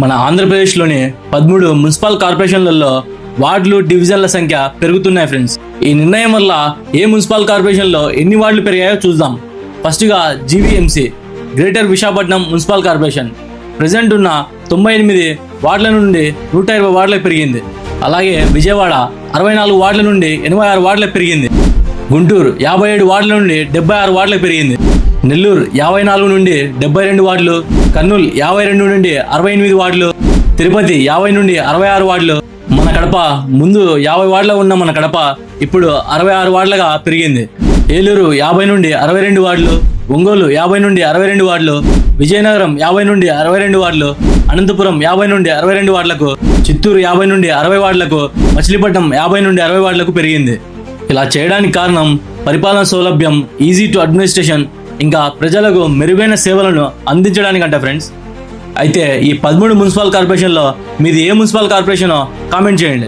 మన ఆంధ్రప్రదేశ్లోని 13 మున్సిపల్ కార్పొరేషన్లలో వార్డులు డివిజన్ల సంఖ్య పెరుగుతున్నాయి ఫ్రెండ్స్. ఈ నిర్ణయం వల్ల ఏ మున్సిపల్ కార్పొరేషన్లో ఎన్ని వార్డులు పెరిగాయో చూద్దాం. ఫస్ట్గా GVMC greater Visakhapatnam municipal corporation present ఉన్న 98 వార్డుల నుండి 120 వార్డులకు పెరిగింది. అలాగే విజయవాడ 64 వార్డుల నుండి 86 వార్డులకు పెరిగింది. గుంటూరు 57 వార్డుల నుండి 76 వార్డులకు పెరిగింది. నెల్లూరు 54 నుండి 72 వార్డులు, కర్నూలు 52 నుండి 68 వార్డులు, తిరుపతి 50 నుండి 66 వార్డులు, మన కడప ముందు 50 వార్డులో ఉన్న మన కడప ఇప్పుడు 66 వార్డులుగా పెరిగింది. ఏలూరు 50 నుండి 62 వార్డులు, ఒంగోలు 50 నుండి 62 వార్డులు, విజయనగరం 50 నుండి 62 వార్డులు, అనంతపురం 50 నుండి 62 వార్డులకు, చిత్తూరు 50 నుండి 60 వార్డులకు, మచిలీపట్నం 50 నుండి 60 వార్డులకు పెరిగింది. ఇలా చేయడానికి కారణం పరిపాలన సౌలభ్యం, ఈజీ టు అడ్మినిస్ట్రేషన్, ఇంకా ప్రజలకు మెరుగైన సేవలను అందించడానికంట ఫ్రెండ్స్. అయితే ఈ 13 మున్సిపల్ కార్పొరేషన్లో మీది ఏ మున్సిపల్ కార్పొరేషనో కామెంట్ చేయండి.